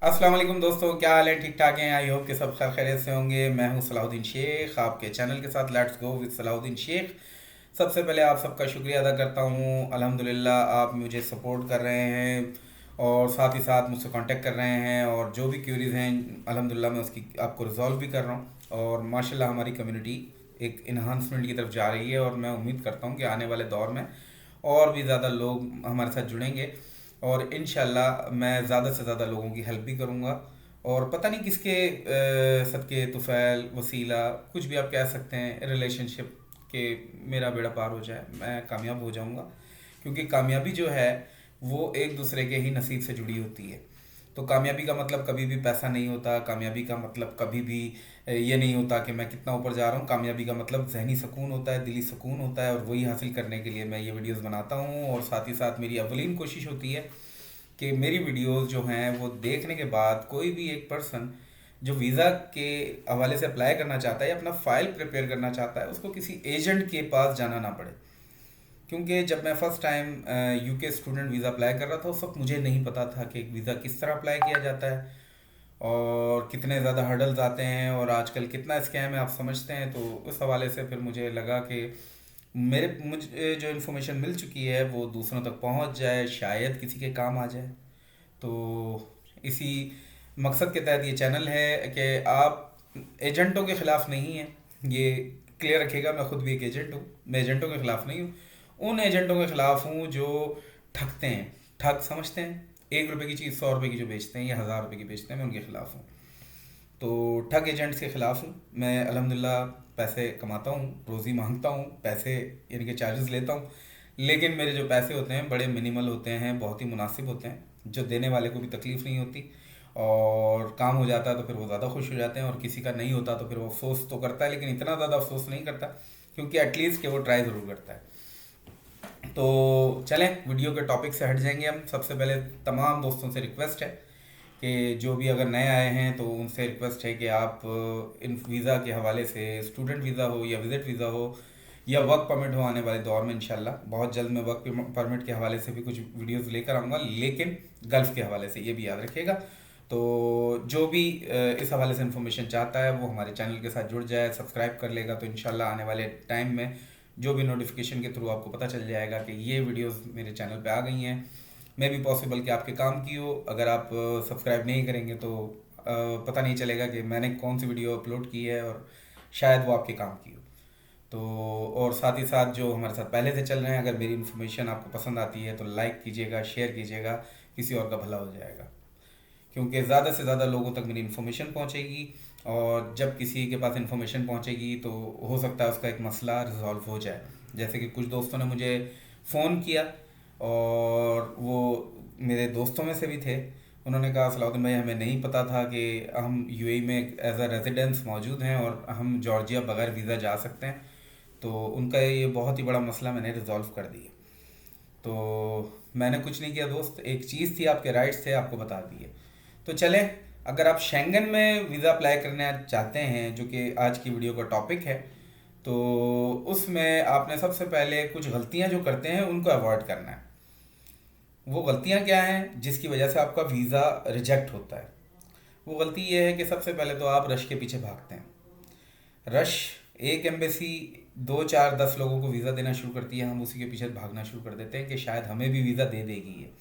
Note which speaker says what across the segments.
Speaker 1: अस्सलाम वालेकुम दोस्तों, क्या हाल है? ठीक ठाक हैं? आई होप कि सब खैर खैरियत से होंगे। मैं हूं सलाहुद्दीन शेख, आपके चैनल के साथ let's go with Salahuddin Shaikh. सबसे पहले आप सबका शुक्रिया अदा करता हूं। अल्हम्दुलिल्लाह आप मुझे सपोर्ट कर रहे हैं और साथ ही साथ मुझसे कांटेक्ट कर रहे हैं, और जो भी क्यूरीज़ हैं अल्हम्दुलिल्लाह मैं उसकी आपको रिजॉल्व भी कर रहा हूं। और माशाल्लाह हमारी कम्युनिटी एक इन्हांसमेंट की तरफ जा रही है, और मैं उम्मीद करता हूं कि आने वाले दौर में और भी ज़्यादा लोग हमारे साथ जुड़ेंगे, और इंशाल्लाह मैं ज़्यादा से ज़्यादा लोगों की हेल्प भी करूँगा। और पता नहीं किसके सदक़े तुफ़ैल वसीला कुछ भी आप कह सकते हैं, रिलेशनशिप के मेरा बेड़ा पार हो जाए, मैं कामयाब हो जाऊँगा। क्योंकि कामयाबी जो है वो एक दूसरे के ही नसीब से जुड़ी होती है। तो कामयाबी का मतलब कभी भी पैसा नहीं होता, कामयाबी का मतलब कभी भी ये नहीं होता कि मैं कितना ऊपर जा रहा हूँ। कामयाबी का मतलब जहनी सुकून होता है, दिली सुकून होता है, और वही हासिल करने के लिए मैं ये वीडियोस बनाता हूँ। और साथ ही साथ मेरी अवलीन कोशिश होती है कि मेरी वीडियोस जो हैं वो देखने के बाद कोई भी एक पर्सन जो वीज़ा के हवाले से अप्लाई करना चाहता है या अपना फ़ाइल प्रिपेयर करना चाहता है, उसको किसी एजेंट के पास जाना ना पड़े। क्योंकि जब मैं first time UK student visa apply कर रहा था, उस वक्त मुझे नहीं पता था कि एक वीज़ा किस तरह अप्लाई किया जाता है और कितने ज़्यादा हर्डल्स आते हैं, और आजकल कितना स्कैम है आप समझते हैं। तो उस हवाले से फिर मुझे लगा कि मुझे जो इन्फॉर्मेशन मिल चुकी है वो दूसरों तक पहुंच जाए, शायद किसी के काम आ जाए। तो इसी मकसद के तहत ये चैनल है कि आप एजेंटों के ख़िलाफ़ नहीं हैं, ये क्लियर रखिएगा। मैं खुद भी एक एजेंट हूँ, मैं एजेंटों के ख़िलाफ़ नहीं हूँ। उन एजेंटों के ख़िलाफ़ हूँ जो ठगते हैं, ठग समझते हैं, 1 रुपये की चीज़ 100 रुपये की जो बेचते हैं या 1000 रुपये की बेचते हैं, मैं उनके ख़िलाफ़ हूँ। तो ठग एजेंट्स के ख़िलाफ़ हूँ मैं। अल्हम्दुलिल्लाह पैसे कमाता हूँ, रोज़ी मांगता हूँ, पैसे यानी कि चार्जेस लेता हूँ, लेकिन मेरे जो पैसे होते हैं बड़े मिनिमल होते हैं, बहुत ही मुनासिब होते हैं, जो देने वाले को भी तकलीफ़ नहीं होती। और काम हो जाता है तो फिर वो ज़्यादा खुश हो जाते हैं, और किसी का नहीं होता तो फिर वो अफसोस तो करता है, लेकिन इतना ज़्यादा अफसोस नहीं करता, क्योंकि एटलीस्ट कि वो ट्राई ज़रूर करता है। तो चलें वीडियो के टॉपिक से हट जाएंगे हम। सबसे पहले तमाम दोस्तों से रिक्वेस्ट है कि जो भी अगर नए आए हैं तो उनसे रिक्वेस्ट है कि आप इन वीज़ा के हवाले से, स्टूडेंट वीज़ा हो या विज़िट वीज़ा हो या वर्क परमिट हो, आने वाले दौर में इंशाल्लाह बहुत जल्द मैं वर्क परमिट के हवाले से भी कुछ वीडियोस लेकर आऊँगा, लेकिन गल्फ़ के हवाले से, ये भी याद रखिएगा। तो जो भी इस हवाले से इन्फॉर्मेशन चाहता है वो हमारे चैनल के साथ जुड़ जाए, सब्सक्राइब कर लेगा, तो इंशाल्लाह आने वाले टाइम में जो भी नोटिफिकेशन के थ्रू आपको पता चल जाएगा कि ये वीडियोस मेरे चैनल पे आ गई हैं। मे भी पॉसिबल कि आपके काम की हो, अगर आप सब्सक्राइब नहीं करेंगे तो पता नहीं चलेगा कि मैंने कौन सी वीडियो अपलोड की है, और शायद वो आपके काम की हो। तो और साथ ही साथ जो हमारे साथ पहले से चल रहे हैं, अगर मेरी इन्फॉर्मेशन आपको पसंद आती है तो लाइक कीजिएगा, शेयर कीजिएगा, किसी और का भला हो जाएगा। क्योंकि ज़्यादा से ज़्यादा लोगों तक मेरी इन्फॉर्मेशन पहुंचेगी, और जब किसी के पास इन्फॉर्मेशन पहुंचेगी तो हो सकता है उसका एक मसला रिजॉल्व हो जाए। जैसे कि कुछ दोस्तों ने मुझे फ़ोन किया, और वो मेरे दोस्तों में से भी थे। उन्होंने कहा सलाउद्दीन भाई, हमें नहीं पता था कि हम यूएई में एज अ रेजिडेंस मौजूद हैं और हम जॉर्जिया बगैर वीज़ा जा सकते हैं। तो उनका ये बहुत ही बड़ा मसला मैंने रिजॉल्व कर दिया। तो मैंने कुछ नहीं किया दोस्त, एक चीज़ थी, आपके राइट्स थे, आपको बता दिए। तो चलें, अगर आप शेंगन में वीज़ा अप्लाई करना चाहते हैं, जो कि आज की वीडियो का टॉपिक है, तो उसमें आपने सबसे पहले कुछ गलतियां जो करते हैं उनको अवॉइड करना है। वो गलतियां क्या हैं जिसकी वजह से आपका वीज़ा रिजेक्ट होता है? वो गलती ये है कि सबसे पहले तो आप रश के पीछे भागते हैं। रश, एक एम्बेसी 2 4 10 लोगों को वीज़ा देना शुरू करती है, हम उसी के पीछे भागना शुरू कर देते हैं कि शायद हमें भी वीज़ा दे देगी ये।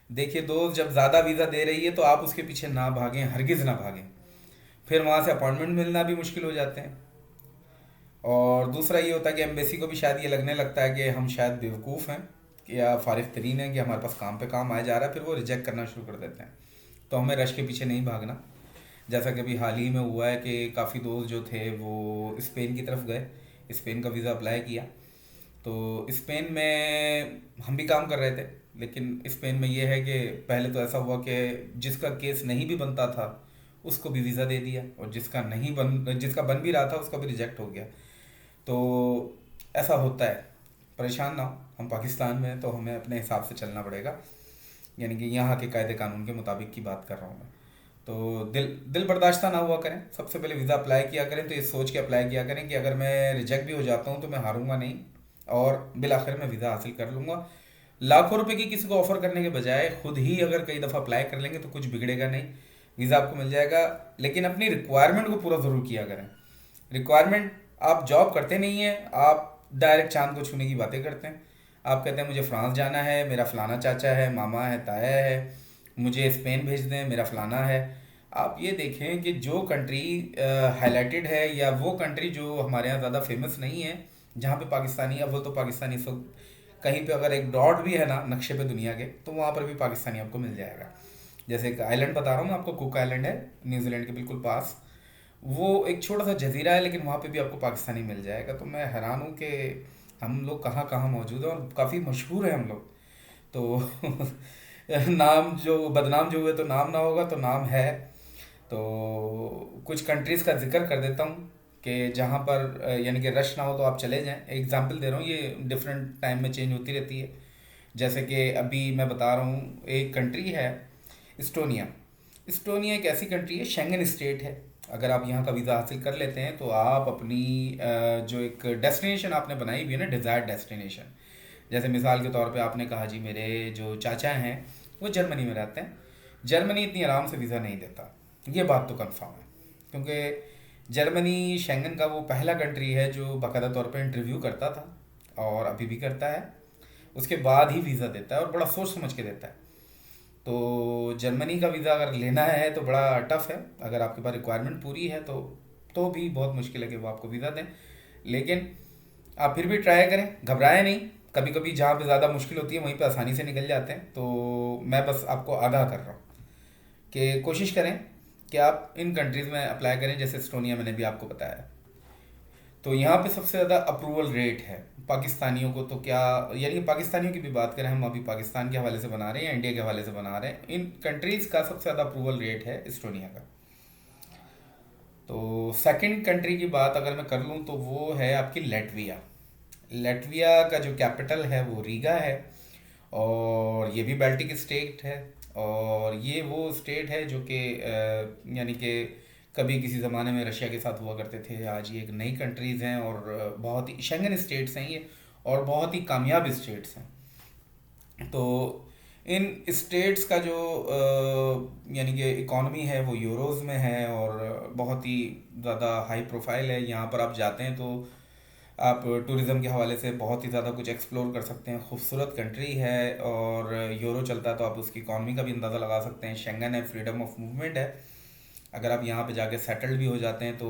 Speaker 1: देखिए दोस्त, जब ज़्यादा वीज़ा दे रही है तो आप उसके पीछे ना भागें, हरगिज़ ना भागें। फिर वहाँ से अपॉइंटमेंट मिलना भी मुश्किल हो जाते हैं। और दूसरा ये होता है कि एम्बेसी को भी शायद ये लगने लगता है कि हम शायद बेवकूफ़ हैं या फारिग तरीन हैं, कि हमारे पास काम पे काम आया जा रहा है, फिर वो रिजेक्ट करना शुरू कर देते हैं। तो हमें रश के पीछे नहीं भागना। जैसा कि अभी हाल ही में हुआ है कि काफ़ी दोस्त जो थे वो स्पेन की तरफ गए, स्पेन का वीज़ा अप्लाई किया। तो स्पेन में हम भी काम कर रहे थे, लेकिन स्पेन में ये है कि पहले तो ऐसा हुआ कि जिसका केस नहीं भी बनता था उसको भी वीज़ा दे दिया, और जिसका बन भी रहा था उसका भी रिजेक्ट हो गया। तो ऐसा होता है, परेशान ना हो, हम पाकिस्तान में हैं तो हमें अपने हिसाब से चलना पड़ेगा, यानी कि यहाँ के कायदे कानून के मुताबिक की बात कर रहा हूँ मैं। तो दिल दिल बर्दाश्त ना हुआ करें, सबसे पहले वीज़ा अप्लाई किया करें तो ये सोच के अप्लाई किया करें कि अगर मैं रिजेक्ट भी हो जाता हूँ तो मैं हारूंगा नहीं, और बिल आखिर में वीज़ा हासिल कर लूँगा। लाखों रुपए की किसी को ऑफर करने के बजाय खुद ही अगर कई दफ़ा अप्लाई कर लेंगे तो कुछ बिगड़ेगा नहीं, वीज़ा आपको मिल जाएगा। लेकिन अपनी रिक्वायरमेंट को पूरा ज़रूर किया करें। रिक्वायरमेंट, आप जॉब करते नहीं हैं, आप डायरेक्ट चांद को छूने की बातें करते हैं। आप कहते हैं मुझे फ्रांस जाना है, मेरा फलाना चाचा है, मामा है, ताया है, मुझे स्पेन भेज दें, मेरा फलाना है। आप ये देखें कि जो कंट्री हाईलाइटेड है या वो कंट्री जो हमारे यहाँ ज़्यादा फेमस नहीं है, जहाँ पे पाकिस्तानी, अब वो तो पाकिस्तानी इस वक्त कहीं पे अगर एक डॉट भी है ना नक्शे पे दुनिया के, तो वहाँ पर भी पाकिस्तानी आपको मिल जाएगा। जैसे एक आइलैंड बता रहा हूँ मैं आपको, कुक आइलैंड है न्यूजीलैंड के बिल्कुल पास। वो एक छोटा सा जजीरा है, लेकिन वहाँ पे भी आपको पाकिस्तानी मिल जाएगा। तो मैं हैरान हूँ कि हम लोग कहाँ कहाँ मौजूद हैं और काफ़ी मशहूर हैं हम लोग। तो नाम जो बदनाम जो हुए तो नाम ना होगा, तो नाम है। तो कुछ कंट्रीज़ का जिक्र कर देता हूँ कि जहाँ पर यानी कि रश ना हो तो आप चले जाएं। एग्जांपल दे रहा हूँ, ये डिफरेंट टाइम में चेंज होती रहती है। जैसे कि अभी मैं बता रहा हूँ, एक कंट्री है इस्टोनिया। इस्टोनिया एक ऐसी कंट्री है, शेंगन स्टेट है। अगर आप यहाँ का वीज़ा हासिल कर लेते हैं तो आप अपनी जो एक डेस्टिनेशन आपने बनाई हुई है ना, डिज़ायर्ड डेस्टिनेशन, जैसे मिसाल के तौर पे आपने कहा जी मेरे जो चाचा हैं वो जर्मनी में रहते हैं, जर्मनी इतनी आराम से वीज़ा नहीं देता। ये बात तो कंफर्म है, क्योंकि जर्मनी शेंगन का वो पहला कंट्री है जो बाकायदा तौर पे इंटरव्यू करता था और अभी भी करता है, उसके बाद ही वीज़ा देता है और बड़ा सोच समझ के देता है। तो जर्मनी का वीज़ा अगर लेना है तो बड़ा टफ है। अगर आपके पास रिक्वायरमेंट पूरी है तो भी बहुत मुश्किल है कि वो आपको वीज़ा दें। लेकिन आप फिर भी ट्राई करें, घबराएं नहीं। कभी कभी जहाँ पे ज़्यादा मुश्किल होती है वहीं पे आसानी से निकल जाते हैं। तो मैं बस आपको आगाह कर रहा हूँ कि कोशिश करें कि आप इन कंट्रीज़ में अप्लाई करें, जैसे एस्टोनिया मैंने भी आपको बताया। तो यहाँ पे सबसे ज़्यादा अप्रूवल रेट है पाकिस्तानियों को। तो क्या, यानी कि पाकिस्तानियों की भी बात करें, हम अभी पाकिस्तान के हवाले से बना रहे हैं या इंडिया के हवाले से बना रहे हैं, इन कंट्रीज़ का सबसे ज़्यादा अप्रूवल रेट है एस्टोनिया का। तो सेकंड कंट्री की बात अगर मैं कर लूँ तो वो है आपकी लेटविया। लेटविया का जो कैपिटल है वो रीगा है, और ये भी बाल्टिक स्टेट है। और ये वो स्टेट है जो कि यानी कि कभी किसी ज़माने में रशिया के साथ हुआ करते थे, आज ये एक नई कंट्रीज़ हैं और बहुत ही शेंगन स्टेट्स हैं ये, और बहुत ही कामयाब स्टेट्स हैं। तो इन स्टेट्स का जो यानी कि इकॉनमी है वो यूरोज़ में है और बहुत ही ज़्यादा हाई प्रोफाइल है। यहाँ पर आप जाते हैं तो आप टूरिज़्म के हवाले से बहुत ही ज़्यादा कुछ एक्सप्लोर कर सकते हैं। खूबसूरत कंट्री है और यूरो चलता है तो आप उसकी इकॉनमी का भी अंदाज़ा लगा सकते हैं। शेंगन है, फ्रीडम ऑफ मूवमेंट है। अगर आप यहाँ पे जाके सेटल्ड भी हो जाते हैं तो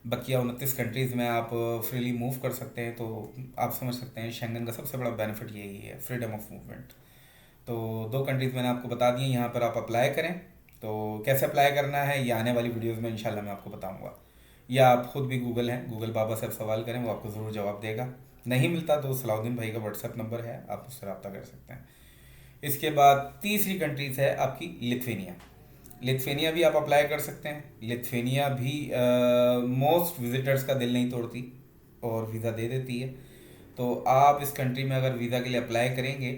Speaker 1: बकिया 29 कंट्रीज़ में आप फ्रीली मूव कर सकते हैं। तो आप समझ सकते हैं शेंगन का सबसे बड़ा बेनिफिट यही है, फ्रीडम ऑफ मूवमेंट। तो दो कंट्रीज़ मैंने आपको बता दी, यहाँ पर आप अप्लाई करें। तो कैसे अप्लाई करना है ये आने वाली वीडियोज़ में इंशाल्लाह मैं आपको बताऊँगा, या आप ख़ुद भी गूगल हैं, गूगल बाबा से आप सवाल करें, वो आपको ज़रूर जवाब देगा। नहीं मिलता तो सलाउद्दीन भाई का व्हाट्सएप नंबर है, आप उससे रब्ता कर सकते हैं। इसके बाद तीसरी कंट्रीज़ है आपकी लिथुआनिया। लिथुआनिया भी आप अप्लाई कर सकते हैं। लिथुआनिया भी मोस्ट विजिटर्स का दिल नहीं तोड़ती और वीज़ा दे देती है। तो आप इस कंट्री में अगर वीज़ा के लिए अप्लाई करेंगे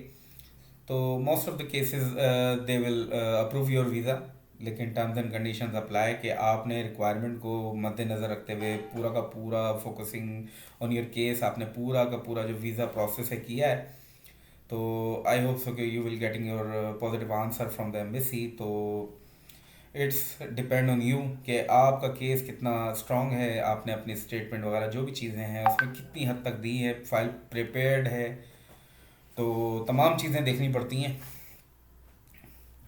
Speaker 1: तो most of the cases they will approve your visa. लेकिन टर्म्स एंड कंडीशंस अप्लाई कि आपने रिक्वायरमेंट को मद्देनज़र रखते हुए पूरा का पूरा फोकसिंग ऑन योर केस, आपने पूरा का पूरा जो वीज़ा प्रोसेस है किया है। तो आई होप सो कि you will getting your positive answer from the embassy. तो इट्स डिपेंड ऑन यू कि आपका केस कितना स्ट्रॉन्ग है, आपने अपनी स्टेटमेंट वगैरह जो भी चीज़ें हैं उसमें कितनी हद तक दी है, फाइल प्रिपेयर्ड है। तो तमाम चीज़ें देखनी पड़ती हैं।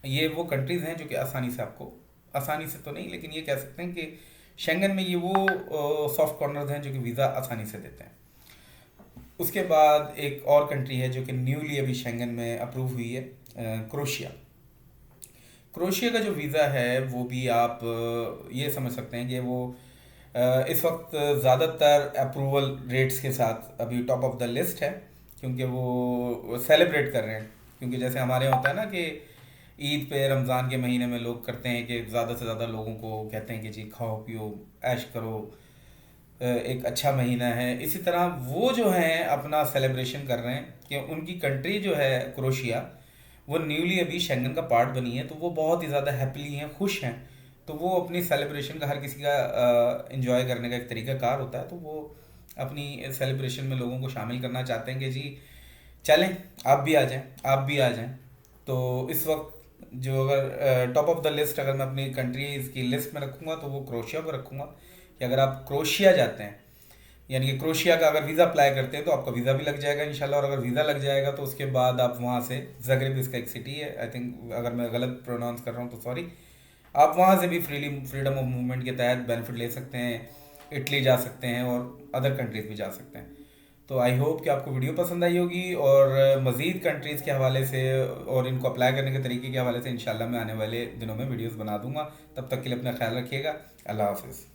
Speaker 1: ये वो कंट्रीज़ हैं जो कि आसानी से आपको, आसानी से तो नहीं लेकिन ये कह सकते हैं कि शेंगन में ये वो सॉफ्ट कॉर्नर्स हैं जो कि वीज़ा आसानी से देते हैं। उसके बाद एक और कंट्री है जो कि न्यूली अभी शेंगन में अप्रूव हुई है, क्रोशिया। क्रोशिया का जो वीज़ा है वो भी आप ये समझ सकते हैं कि वो इस वक्त ज़्यादातर अप्रूवल रेट्स के साथ अभी टॉप ऑफ द लिस्ट है, क्योंकि वो सेलिब्रेट कर रहे हैं। क्योंकि जैसे हमारे यहाँ होता है ना कि ईद पे, रमज़ान के महीने में लोग करते हैं कि ज़्यादा से ज़्यादा लोगों को कहते हैं कि जी खाओ पियो ऐश करो, एक अच्छा महीना है। इसी तरह वो जो हैं अपना सेलिब्रेशन कर रहे हैं कि उनकी कंट्री जो है क्रोशिया, वो न्यूली अभी शेंगन का पार्ट बनी है। तो वो बहुत ही ज़्यादा हैप्पीली हैं, खुश हैं। तो वो अपनी सेलिब्रेशन का, हर किसी का एंजॉय करने का एक तरीका कार होता है, तो वो अपनी सेलिब्रेशन में लोगों को शामिल करना चाहते हैं कि जी चलें, आप भी आ जाएं, आप भी आ जाएं। तो इस वक्त जो अगर टॉप ऑफ द लिस्ट अगर मैं अपनी कंट्रीज़ की लिस्ट में रखूँगा तो वो क्रोशिया को रखूँगा, कि अगर आप क्रोशिया जाते हैं, यानी कि क्रोशिया का अगर वीज़ा अप्लाई करते हैं तो आपका वीज़ा भी लग जाएगा इंशाल्लाह, और अगर वीज़ा लग जाएगा तो उसके बाद आप वहाँ से, ज़गरेब इसका एक सिटी है आई थिंक, अगर मैं गलत प्रोनाउंस कर रहा हूँ तो सॉरी, आप वहाँ से भी फ्रीडम ऑफ मूवमेंट के तहत बेनिफिट ले सकते हैं, इटली जा सकते हैं और अदर कंट्रीज़ भी जा सकते हैं। तो आई होप कि आपको वीडियो पसंद आई होगी, और मज़ीद कंट्रीज़ के हवाले से और इनको अप्लाई करने के तरीके के हवाले से इंशाल्लाह मैं आने वाले दिनों में वीडियोस बना दूंगा। तब तक के लिए अपना ख्याल रखिएगा। अल्लाह हाफिज़।